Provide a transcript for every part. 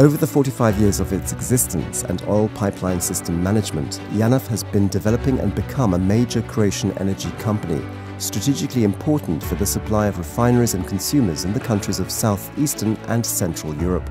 Over the 45 years of its existence and oil pipeline system management, Janaf has been developing and become a major Croatian energy company, strategically important for the supply of refineries and consumers in the countries of southeastern and central Europe.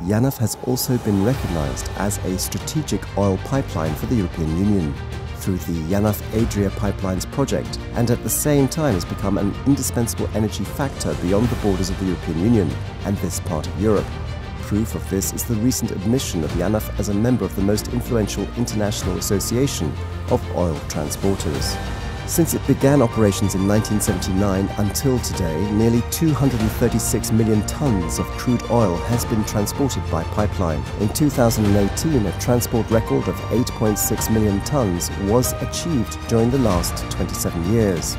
Janaf has also been recognized as a strategic oil pipeline for the European Union through the Janaf-Adria Pipelines project, and at the same time has become an indispensable energy factor beyond the borders of the European Union and this part of Europe. Proof of this is the recent admission of Janaf as a member of the most influential international association of oil transporters. Since it began operations in 1979 until today, nearly 236 million tons of crude oil has been transported by pipeline. In 2018, a transport record of 8.6 million tons was achieved during the last 27 years.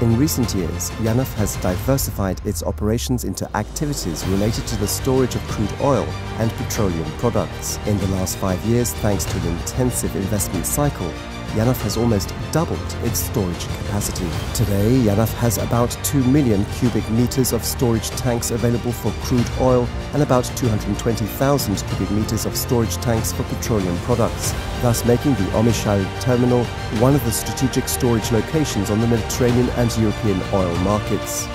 In recent years, Janaf has diversified its operations into activities related to the storage of crude oil and petroleum products. In the last 5 years, thanks to an intensive investment cycle, Janaf has almost doubled its storage capacity. Today, Janaf has about 2 million cubic meters of storage tanks available for crude oil and about 220,000 cubic meters of storage tanks for petroleum products, thus making the Omišalj terminal one of the strategic storage locations on the Mediterranean and European oil markets.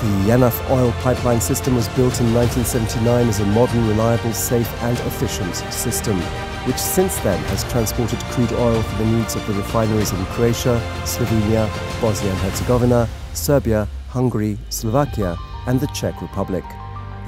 The Janaf oil pipeline system was built in 1979 as a modern, reliable, safe and efficient system, which since then has transported crude oil for the needs of the refineries in Croatia, Slovenia, Bosnia and Herzegovina, Serbia, Hungary, Slovakia and the Czech Republic.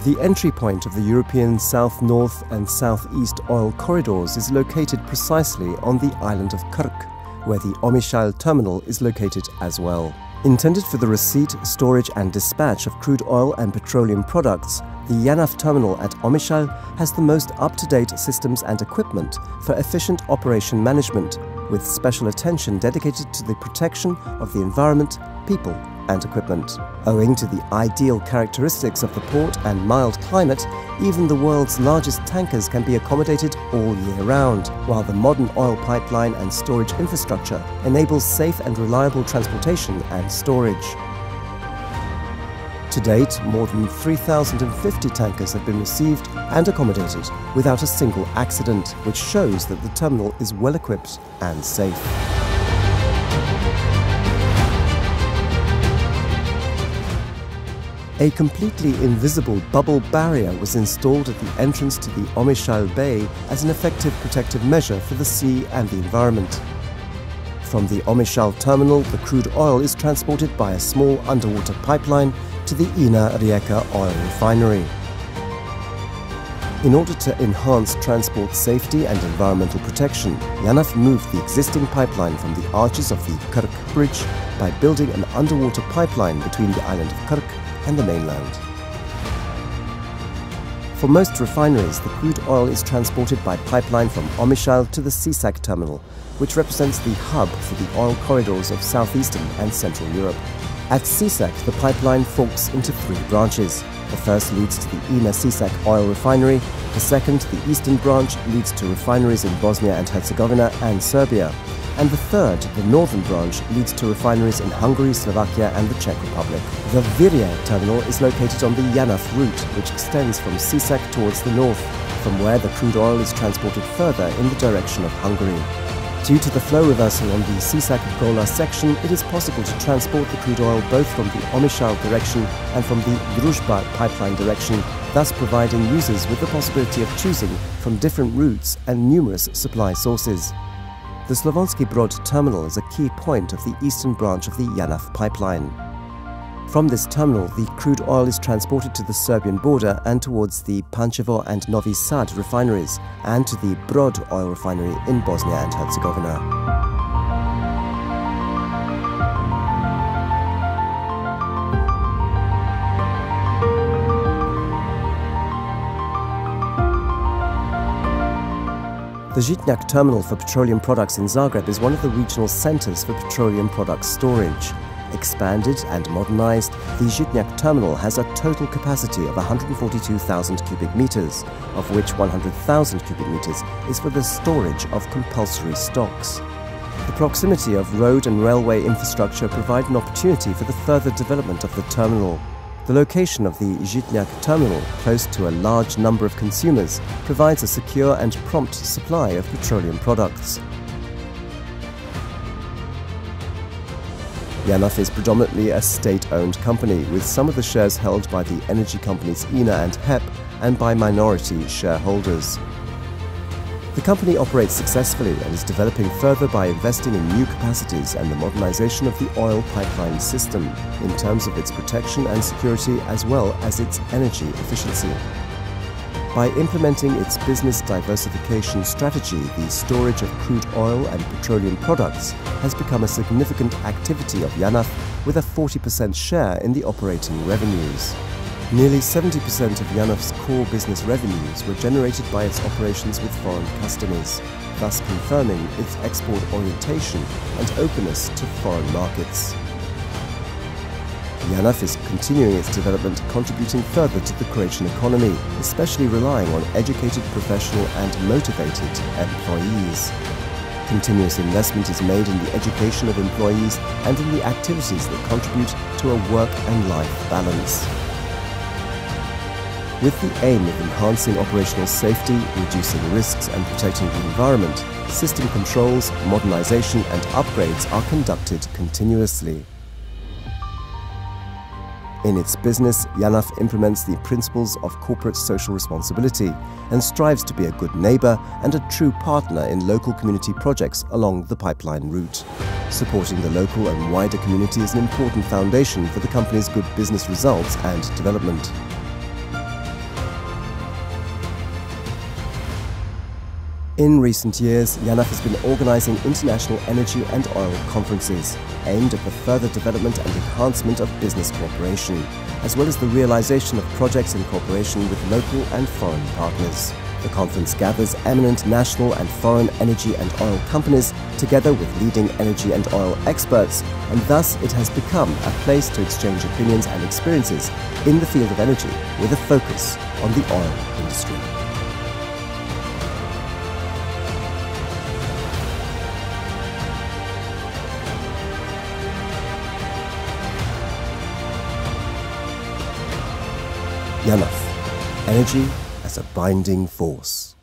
The entry point of the European south, north and southeast oil corridors is located precisely on the island of Krk, where the Omišalj terminal is located as well. Intended for the receipt, storage and dispatch of crude oil and petroleum products, the Janaf terminal at Omišalj has the most up-to-date systems and equipment for efficient operation management, with special attention dedicated to the protection of the environment, people and equipment. Owing to the ideal characteristics of the port and mild climate, even the world's largest tankers can be accommodated all year round, while the modern oil pipeline and storage infrastructure enables safe and reliable transportation and storage. To date, more than 3,050 tankers have been received and accommodated without a single accident, which shows that the terminal is well equipped and safe. A completely invisible bubble barrier was installed at the entrance to the Omišalj Bay as an effective protective measure for the sea and the environment. From the Omišalj terminal, the crude oil is transported by a small underwater pipeline to the Ina Rijeka oil refinery. In order to enhance transport safety and environmental protection, Janaf moved the existing pipeline from the arches of the Krk Bridge by building an underwater pipeline between the island of Krk and the mainland. For most refineries, the crude oil is transported by pipeline from Omišalj to the Sisak terminal, which represents the hub for the oil corridors of southeastern and central Europe. At Sisak, the pipeline forks into 3 branches. The first leads to the Ina Sisak oil refinery, the second, the eastern branch, leads to refineries in Bosnia and Herzegovina and Serbia, and the third, the northern branch, leads to refineries in Hungary, Slovakia and the Czech Republic. The Virje terminal is located on the Janaf route, which extends from Sisak towards the north, from where the crude oil is transported further in the direction of Hungary. Due to the flow reversal on the Sisak-Gola section, it is possible to transport the crude oil both from the Omišalj direction and from the Druzhba pipeline direction, thus providing users with the possibility of choosing from different routes and numerous supply sources. The Slavonski Brod terminal is a key point of the eastern branch of the Janaf pipeline. From this terminal, the crude oil is transported to the Serbian border and towards the Pančevo and Novi Sad refineries and to the Brod oil refinery in Bosnia and Herzegovina. The Žitnjak terminal for petroleum products in Zagreb is one of the regional centers for petroleum products storage. Expanded and modernized, the Žitnjak terminal has a total capacity of 142,000 cubic meters, of which 100,000 cubic meters is for the storage of compulsory stocks. The proximity of road and railway infrastructure provide an opportunity for the further development of the terminal. The location of the Žitnjak terminal, close to a large number of consumers, provides a secure and prompt supply of petroleum products. JANAF is predominantly a state-owned company, with some of the shares held by the energy companies INA and HEP and by minority shareholders. The company operates successfully and is developing further by investing in new capacities and the modernization of the oil pipeline system in terms of its protection and security as well as its energy efficiency. By implementing its business diversification strategy, the storage of crude oil and petroleum products has become a significant activity of JANAF with a 40% share in the operating revenues. Nearly 70% of JANAF's core business revenues were generated by its operations with foreign customers, thus confirming its export orientation and openness to foreign markets. JANAF is continuing its development, contributing further to the Croatian economy, especially relying on educated, professional and motivated employees. Continuous investment is made in the education of employees and in the activities that contribute to a work and life balance. With the aim of enhancing operational safety, reducing risks and protecting the environment, system controls, modernization and upgrades are conducted continuously. In its business, JANAF implements the principles of corporate social responsibility and strives to be a good neighbor and a true partner in local community projects along the pipeline route. Supporting the local and wider community is an important foundation for the company's good business results and development. In recent years, JANAF has been organizing international energy and oil conferences aimed at the further development and enhancement of business cooperation, as well as the realization of projects in cooperation with local and foreign partners. The conference gathers eminent national and foreign energy and oil companies together with leading energy and oil experts, and thus it has become a place to exchange opinions and experiences in the field of energy with a focus on the oil industry. JANAF, energy as a binding force.